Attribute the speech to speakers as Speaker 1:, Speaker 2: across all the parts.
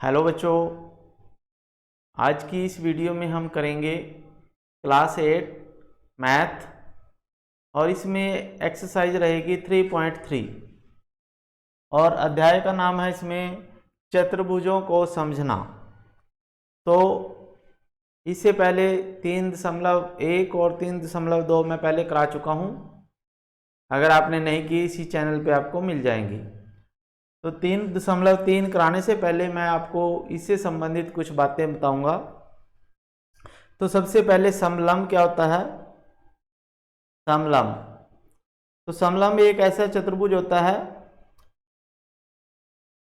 Speaker 1: Hello बच्चों, आज की इस वीडियो में हम करेंगे क्लास 8 मैथ और इसमें एक्सरसाइज रहेगी 3.3 और अध्याय का नाम है इसमें चतुर्भुजों को समझना। तो इससे पहले 3.1 और 3.2 मैं पहले करा चुका हूँ। अगर आपने नहीं की इसी चैनल पे आपको मिल जाएंगी। तो 3.3 कराने से पहले मैं आपको इससे संबंधित कुछ बातें बताऊंगा। तो सबसे पहले समलंब क्या होता है? समलंब, तो समलंब एक ऐसा चतुर्भुज होता है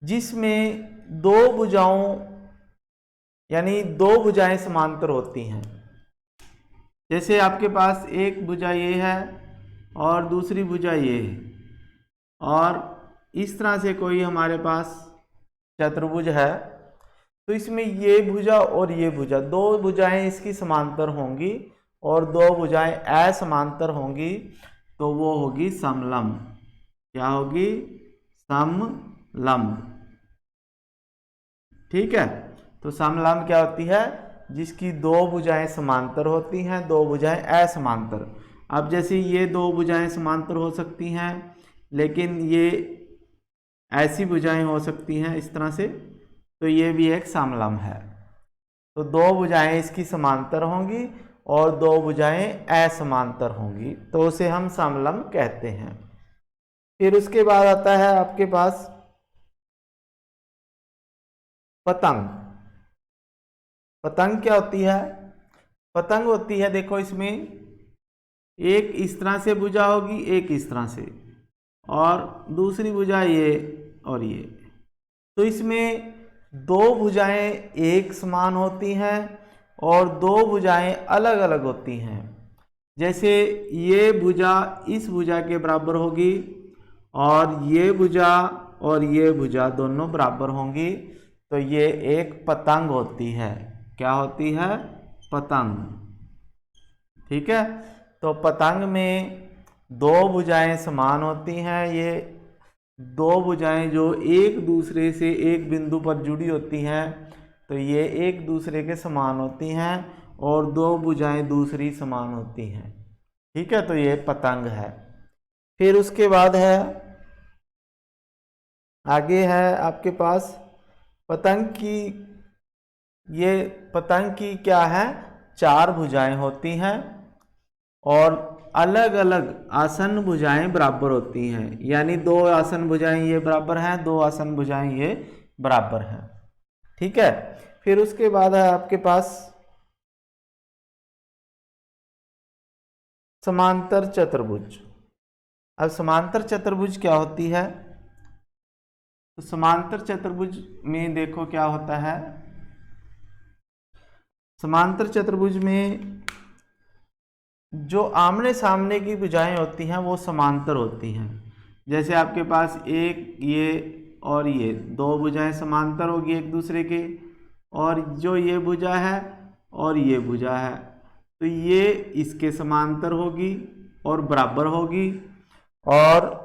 Speaker 1: जिसमें दो भुजाओं यानी दो भुजाएं समांतर होती हैं। जैसे आपके पास एक भुजा ये है और दूसरी भुजा ये है, और इस तरह से कोई हमारे पास चतुर्भुज है। तो इसमें ये भुजा और ये भुजा, दो भुजाएं इसकी समांतर होंगी और दो भुजाएं असमांतर होंगी, तो वो होगी समलंब। क्या होगी? समलंब। ठीक है। तो समलंब क्या होती है? जिसकी दो भुजाएं समांतर होती हैं, दो भुजाएं असमांतर। अब जैसे ये दो भुजाएं समांतर हो सकती हैं, लेकिन ये ऐसी भुजाएं हो सकती हैं इस तरह से, तो ये भी एक समलंब है। तो दो भुजाएं इसकी समांतर होंगी और दो भुजाएं असमांतर होंगी, तो उसे हम समलंब कहते हैं। फिर उसके बाद आता है आपके पास पतंग। पतंग क्या होती है? पतंग होती है, देखो इसमें एक इस तरह से भुजा होगी, एक इस तरह से, और दूसरी भुजा ये और ये। तो इसमें दो भुजाएं एक समान होती हैं और दो भुजाएं अलग अलग होती हैं। जैसे ये भुजा इस भुजा के बराबर होगी और ये भुजा और ये भुजा दोनों बराबर होंगी, तो ये एक पतंग होती है। क्या होती है? पतंग। ठीक है। तो पतंग में दो भुजाएं समान होती हैं। ये दो भुजाएं जो एक दूसरे से एक बिंदु पर जुड़ी होती हैं, तो ये एक दूसरे के समान होती हैं और दो भुजाएं दूसरी समान होती हैं। ठीक है। तो ये पतंग है। फिर उसके बाद है, आगे है आपके पास पतंग की। ये पतंग की क्या है? चार भुजाएं होती हैं और अलग अलग आसन भुजाएं बराबर होती हैं। यानी दो आसन भुजाएं ये बराबर हैं, दो आसन भुजाएं ये बराबर हैं। ठीक है। फिर उसके बाद है आपके पास समांतर चतुर्भुज। अब समांतर चतुर्भुज क्या होती है? तो समांतर चतुर्भुज में देखो क्या होता है। समांतर चतुर्भुज में जो आमने सामने की भुजाएं होती हैं वो समांतर होती हैं। जैसे आपके पास एक ये और ये दो भुजाएं समांतर होगी एक दूसरे के, और जो ये भुजा है और ये भुजा है, तो ये इसके समांतर होगी और बराबर होगी, और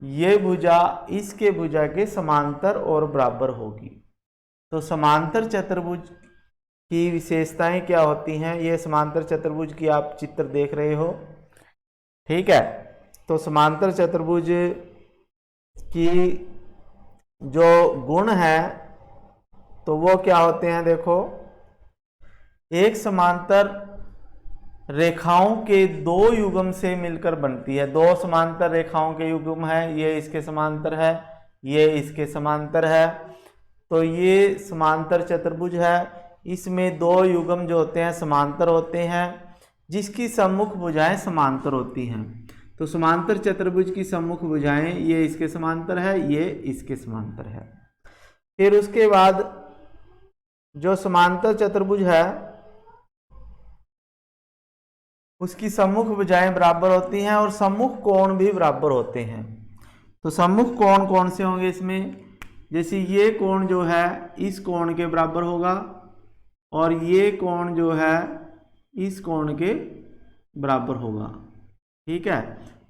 Speaker 1: ये भुजा इसके भुजा के समांतर और बराबर होगी। तो समांतर चतुर्भुज की विशेषताएं क्या होती हैं? ये समांतर चतुर्भुज की आप चित्र देख रहे हो। ठीक है। तो समांतर चतुर्भुज की जो गुण है तो वो क्या होते हैं? देखो, एक समांतर रेखाओं के दो युग्म से मिलकर बनती है। दो समांतर रेखाओं के युग्म है, ये इसके समांतर है, ये इसके समांतर है, तो ये समांतर चतुर्भुज है। इसमें दो युग्म जो होते हैं समांतर होते हैं, जिसकी सम्मुख भुजाएं समांतर होती हैं। तो समांतर चतुर्भुज की सम्मुख भुजाएं ये इसके समांतर है, ये इसके समांतर है। फिर उसके बाद जो समांतर चतुर्भुज है उसकी सम्मुख भुजाएं बराबर होती हैं और सम्मुख कोण भी बराबर होते हैं। तो सम्मुख कोण कौन से होंगे इसमें? जैसे ये कोण जो है इस कोण के बराबर होगा और ये कोण जो है इस कोण के बराबर होगा। ठीक है।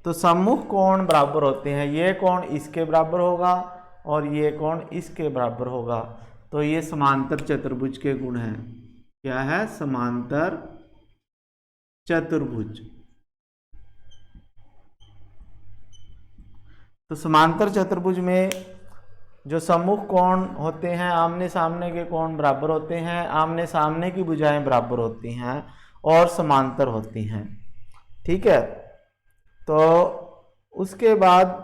Speaker 1: तो सम्मुख कोण बराबर होते हैं। ये कोण इसके बराबर होगा और ये कोण इसके बराबर होगा। तो ये समांतर चतुर्भुज के गुण हैं। क्या है? समांतर चतुर्भुज। तो समांतर चतुर्भुज में जो सम्मुख कोण होते हैं, आमने सामने के कोण बराबर होते हैं, आमने सामने की भुजाएं बराबर होती हैं और समांतर होती हैं। ठीक है, तो उसके बाद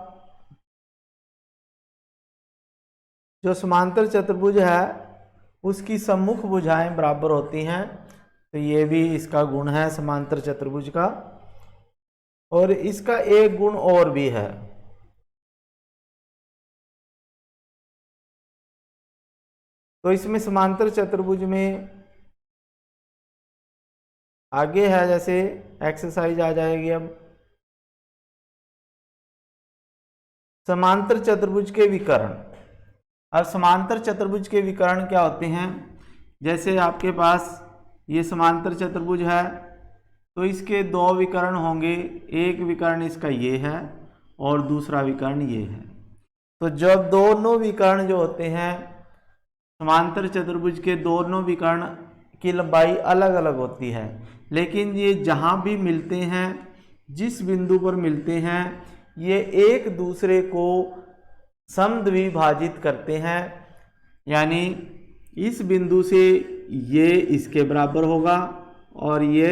Speaker 1: जो समांतर चतुर्भुज है उसकी सम्मुख भुजाएं बराबर होती हैं। तो ये भी इसका गुण है समांतर चतुर्भुज का। और इसका एक गुण और भी है। तो इसमें समांतर चतुर्भुज में आगे है, जैसे एक्सरसाइज आ जाएगी अब, समांतर चतुर्भुज के विकर्ण। अब समांतर चतुर्भुज के विकर्ण क्या होते हैं? जैसे आपके पास ये समांतर चतुर्भुज है तो इसके दो विकर्ण होंगे, एक विकर्ण इसका ये है और दूसरा विकर्ण ये है। तो जब दोनों विकर्ण जो होते हैं समांतर चतुर्भुज के, दोनों विकर्ण की लंबाई अलग अलग होती है, लेकिन ये जहाँ भी मिलते हैं, जिस बिंदु पर मिलते हैं, ये एक दूसरे को समद्विभाजित करते हैं। यानी इस बिंदु से ये इसके बराबर होगा और ये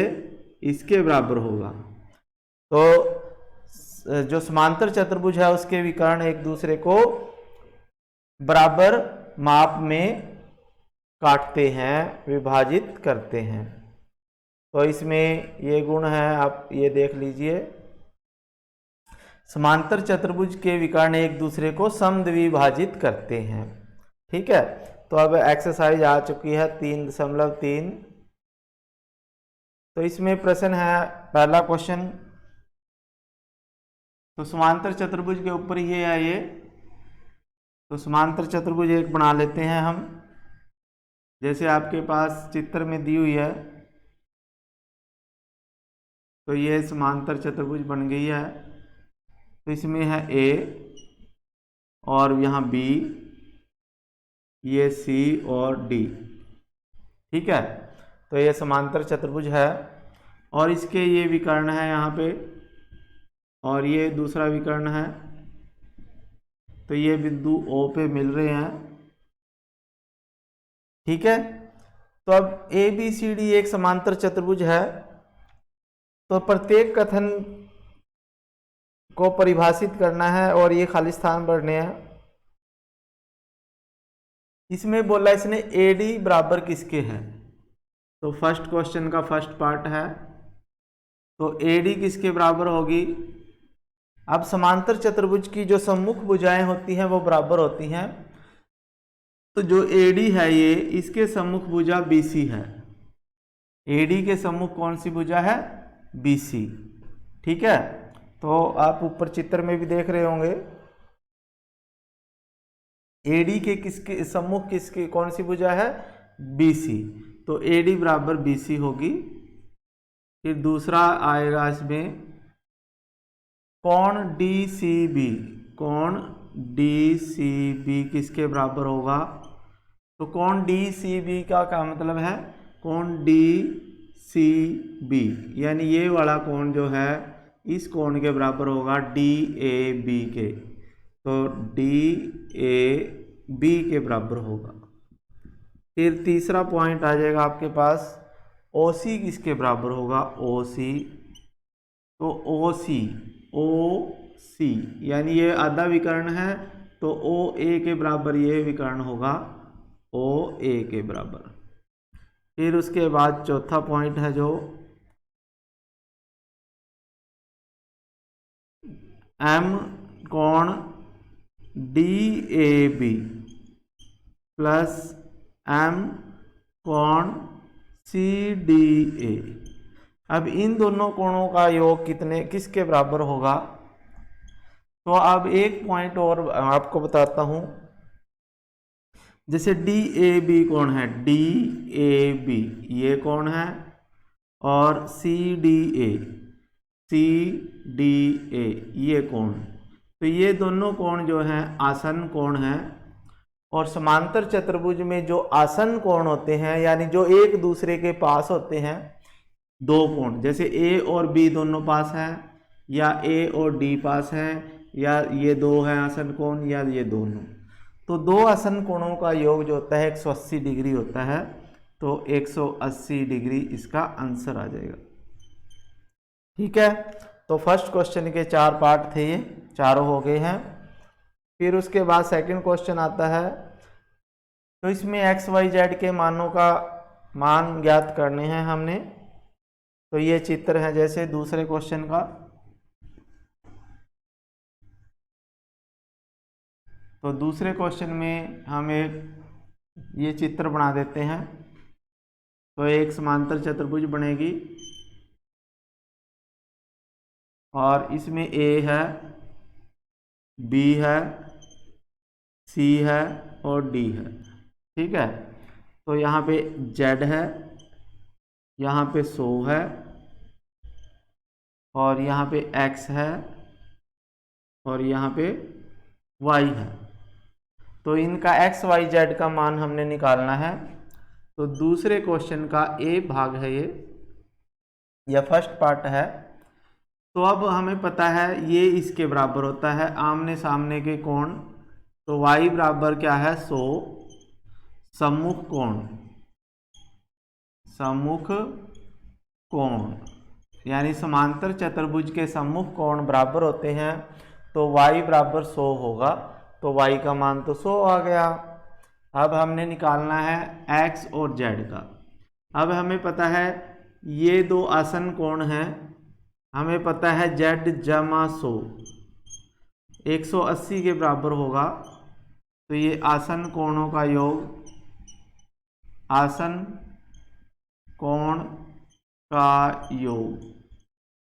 Speaker 1: इसके बराबर होगा। तो जो समांतर चतुर्भुज है उसके विकर्ण एक दूसरे को बराबर माप में काटते हैं, विभाजित करते हैं। तो इसमें ये गुण है, आप ये देख लीजिए, समांतर चतुर्भुज के विकर्ण एक दूसरे को समद्विभाजित करते हैं। ठीक है, तो अब एक्सरसाइज आ चुकी है 3.3। तो इसमें प्रश्न है, पहला क्वेश्चन, तो समांतर चतुर्भुज के ऊपर ये है ये, तो समांतर चतुर्भुज एक बना लेते हैं हम, जैसे आपके पास चित्र में दी हुई है। तो ये समांतर चतुर्भुज बन गई है। तो इसमें है ए और यहाँ बी, ये सी और डी। ठीक है, तो ये समांतर चतुर्भुज है और इसके ये विकर्ण है यहाँ पे और ये दूसरा विकर्ण है। तो ये बिंदु O पे मिल रहे हैं। ठीक है, तो अब ए बी सी डी एक समांतर चतुर्भुज है। तो प्रत्येक कथन को परिभाषित करना है और ये खाली स्थान भरने हैं। इसमें बोला इसने AD बराबर किसके है? तो फर्स्ट क्वेश्चन का फर्स्ट पार्ट है, तो AD किसके बराबर होगी? अब समांतर चतुर्भुज की जो सम्मुख भुजाएं होती हैं वो बराबर होती हैं। तो जो AD है ये, इसके सम्मुख भुजा BC है। AD के सम्मुख कौन सी भुजा है? BC। ठीक है, तो आप ऊपर चित्र में भी देख रहे होंगे, AD के किसके सम्मुख किसके कौन सी भुजा है? BC। तो AD बराबर BC होगी। फिर दूसरा आएगा इसमें कोण DCB। कोण DCB किसके बराबर होगा? तो कोण DCB का क्या मतलब है? कोण DCB यानी ये वाला कोण जो है इस कोण के बराबर होगा DAB के। तो DAB के बराबर होगा। फिर तीसरा पॉइंट आ जाएगा आपके पास, OC किसके बराबर होगा? OC। तो OC यानी ये आधा विकर्ण है, तो OA के बराबर ये विकर्ण होगा, OA के बराबर। फिर उसके बाद चौथा पॉइंट है जो M कोण DAB प्लस M कोण CDA। अब इन दोनों कोणों का योग किसके बराबर होगा? तो अब एक पॉइंट और आपको बताता हूं, जैसे DAB कोण है, DAB ये कोण है, और CDA ये कोण। तो ये दोनों कोण जो हैं आसन्न कोण हैं और समांतर चतुर्भुज में जो आसन्न कोण होते हैं, यानी जो एक दूसरे के पास होते हैं, दो कोण, जैसे ए और बी दोनों पास हैं, या ए और डी पास हैं, या ये दो हैं आसन्न कोण, या ये दोनों, तो दो आसन्न कोणों का योग जो होता है 180 डिग्री होता है। तो 180 डिग्री इसका आंसर आ जाएगा। ठीक है, तो फर्स्ट क्वेश्चन के 4 पार्ट थे, ये चारों हो गए हैं। फिर उसके बाद सेकंड क्वेश्चन आता है, तो इसमें एक्स वाई जेड के मानों का मान ज्ञात करने हैं हमने। तो ये चित्र है जैसे दूसरे क्वेश्चन का। तो दूसरे क्वेश्चन में हम एक ये चित्र बना देते हैं। तो एक समांतर चतुर्भुज बनेगी और इसमें ए है, बी है, सी है और डी है। ठीक है, तो यहाँ पे जेड है, यहाँ पे 100 है और यहाँ पे एक्स है और यहाँ पे वाई है। तो इनका एक्स वाई जेड का मान हमने निकालना है। तो दूसरे क्वेश्चन का ए भाग है ये, या फर्स्ट पार्ट है। तो अब हमें पता है ये इसके बराबर होता है, आमने सामने के कोण। तो y बराबर क्या है 100 सम्मुख कोण, सम्मुख कोण, यानी समांतर चतुर्भुज के सम्मुख कोण बराबर होते हैं। तो y बराबर 100 होगा, तो y का मान तो 100 आ गया। अब हमने निकालना है x और z का। अब हमें पता है ये दो आसन्न कोण हैं, हमें पता है z जमा 100 180 के बराबर होगा। तो ये आसन्न कोणों का योग, आसन्न कोण का योग,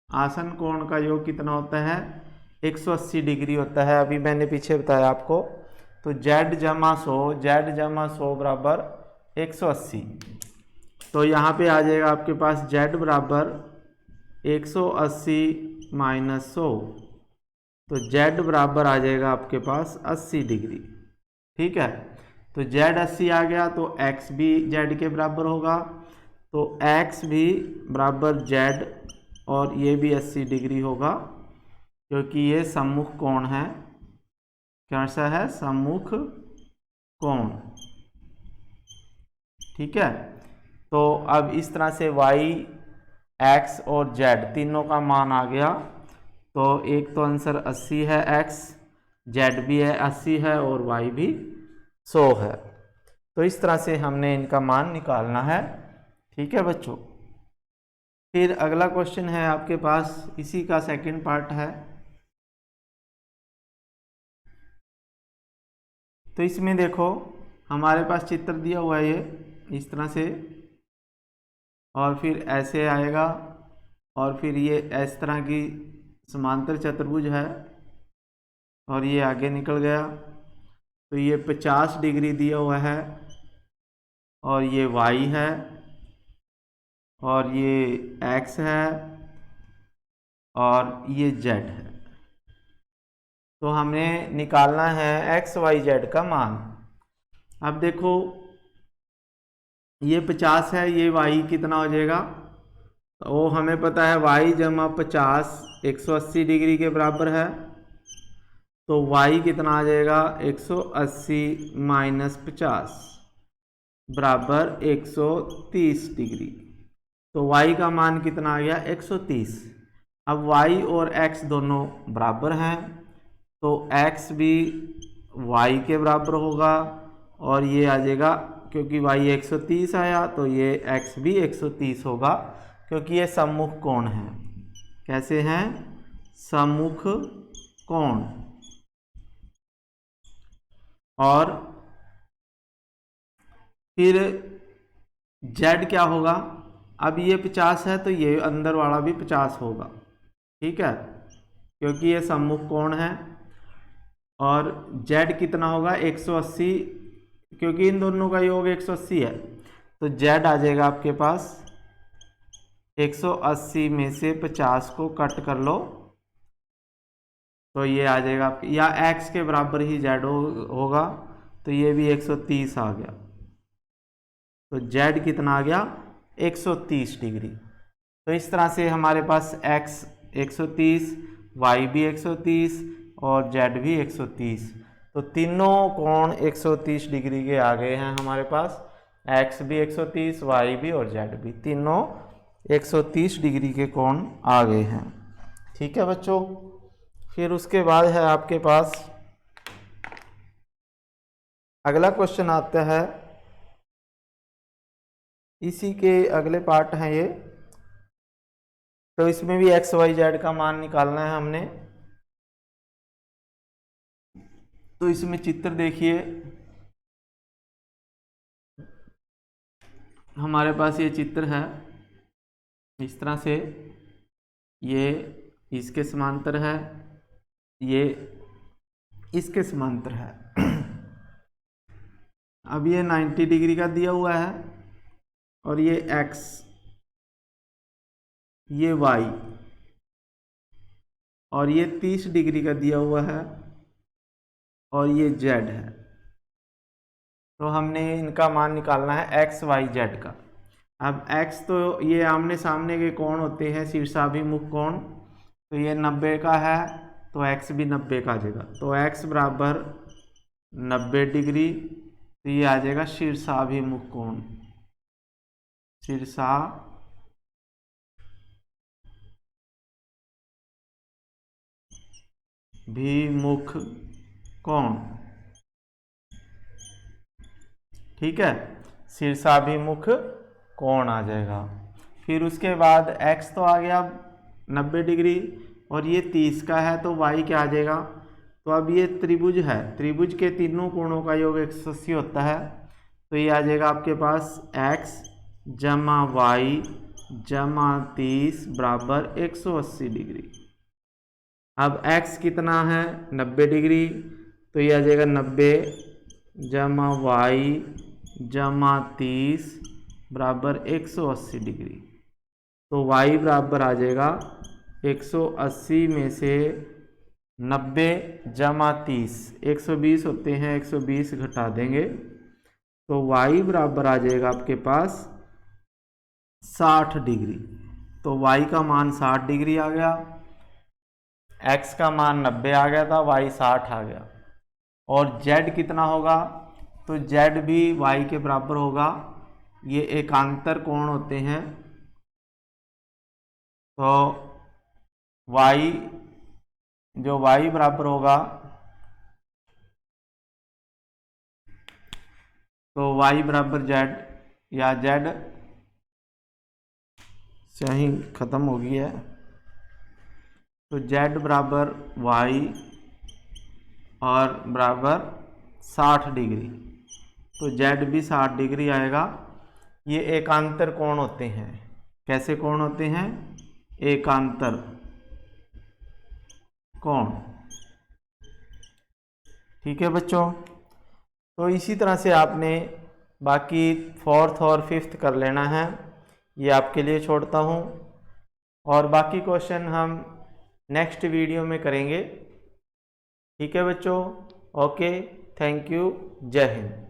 Speaker 1: आसन्न कोण का योग कितना होता है 180 डिग्री होता है। अभी मैंने पीछे बताया आपको। तो z जमा 100 बराबर 180। तो यहाँ पे आ जाएगा आपके पास z बराबर 180 माइनस 100। तो z बराबर आ जाएगा आपके पास 80 डिग्री। ठीक है, तो z 80 आ गया, तो x भी z के बराबर होगा। तो x भी बराबर z और ये भी 80 डिग्री होगा, क्योंकि ये सम्मुख कोण है। कैसा है? सम्मुख कोण। ठीक है, तो अब इस तरह से y, x और z तीनों का मान आ गया। तो एक तो आंसर 80 है, x, z भी है 80 है और y भी 100 है। तो इस तरह से हमने इनका मान निकालना है। ठीक है बच्चों, फिर अगला क्वेश्चन है आपके पास, इसी का सेकंड पार्ट है। तो इसमें देखो हमारे पास चित्र दिया हुआ है ये इस तरह से, और फिर ऐसे आएगा, और फिर ये इस तरह की समांतर चतुर्भुज है और ये आगे निकल गया। तो ये 50 डिग्री दिया हुआ है और ये y है और ये x है और ये z है। तो हमें निकालना है x y z का मान। अब देखो ये 50 है, ये y कितना हो जाएगा? वो हमें पता है y जमा 50 180 डिग्री के बराबर है। तो y कितना आ जाएगा 180 माइनस 50 बराबर 130 डिग्री। तो y का मान कितना आ गया 130। अब y और x दोनों बराबर हैं, तो x भी y के बराबर होगा और ये आ जाएगा, क्योंकि y 130 आया तो ये x भी 130 होगा, क्योंकि ये सम्मुख कोण है। कैसे हैं? सम्मुख कोण। और फिर z क्या होगा? अब ये 50 है तो ये अंदर वाला भी 50 होगा। ठीक है, क्योंकि ये सम्मुख कोण है। और z कितना होगा 180, क्योंकि इन दोनों का योग 180 है। तो z आ जाएगा आपके पास 180 में से 50 को कट कर लो, तो ये आ जाएगा आपके, या x के बराबर ही z होगा। तो ये भी 130 आ गया। तो जेड कितना आ गया? 130 डिग्री। तो इस तरह से हमारे पास एक्स 130, वाई भी 130 और जेड भी 130। तो तीनों कोण 130 डिग्री के आ गए हैं हमारे पास। एक्स भी 130, वाई भी और जेड भी, तीनों 130 डिग्री के कोण आ गए हैं। ठीक है बच्चों। फिर उसके बाद है आपके पास अगला क्वेश्चन आता है, इसी के अगले पार्ट हैं ये। तो इसमें भी एक्स वाई जेड का मान निकालना है हमने। तो इसमें चित्र देखिए, हमारे पास ये चित्र है इस तरह से, ये इसके समांतर है, ये इसके समांतर है। अब ये 90 डिग्री का दिया हुआ है और ये x, ये y और ये 30 डिग्री का दिया हुआ है और ये z है। तो हमने इनका मान निकालना है x y z का। अब x तो ये आमने सामने के कोण होते हैं, शीर्षाभिमुख कोण, तो ये 90 का है तो x भी 90 का आ जाएगा। तो x बराबर 90 डिग्री, तो ये आ जाएगा शीर्षाभिमुख कोण, शीर्षाभिमुख कोण। ठीक है, शीर्षाभिमुख कोण आ जाएगा। फिर उसके बाद x तो आ गया 90 डिग्री और ये 30 का है, तो y क्या आ जाएगा? तो अब ये त्रिभुज है, त्रिभुज के तीनों कोणों का योग 180 होता है। तो ये आ जाएगा आपके पास x जमा y जमा 30 बराबर 180 डिग्री। अब x कितना है? 90 डिग्री, तो ये आ जाएगा 90 जमा y जमा 30 बराबर 180 डिग्री। तो y बराबर आ जाएगा 180 में से 90 जमा 30, 120 होते हैं, 120 घटा देंगे तो y बराबर आ जाएगा आपके पास 60 डिग्री। तो y का मान 60 डिग्री आ गया, x का मान 90 आ गया था, y 60 आ गया। और z कितना होगा? तो z भी y के बराबर होगा। ये एकांतर कोण होते हैं, तो y जो y बराबर होगा, तो y बराबर z, या z सही खत्म हो गई है, तो z बराबर y और बराबर 60 डिग्री, तो z भी 60 डिग्री आएगा। ये एकांतर कोण होते हैं। कैसे कोण होते हैं? एकांतर कोण। ठीक है बच्चों। तो इसी तरह से आपने बाकी 4th और 5th कर लेना है, ये आपके लिए छोड़ता हूँ। और बाकी क्वेश्चन हम नेक्स्ट वीडियो में करेंगे। ठीक है बच्चों, ओके, थैंक यू, जय हिंद।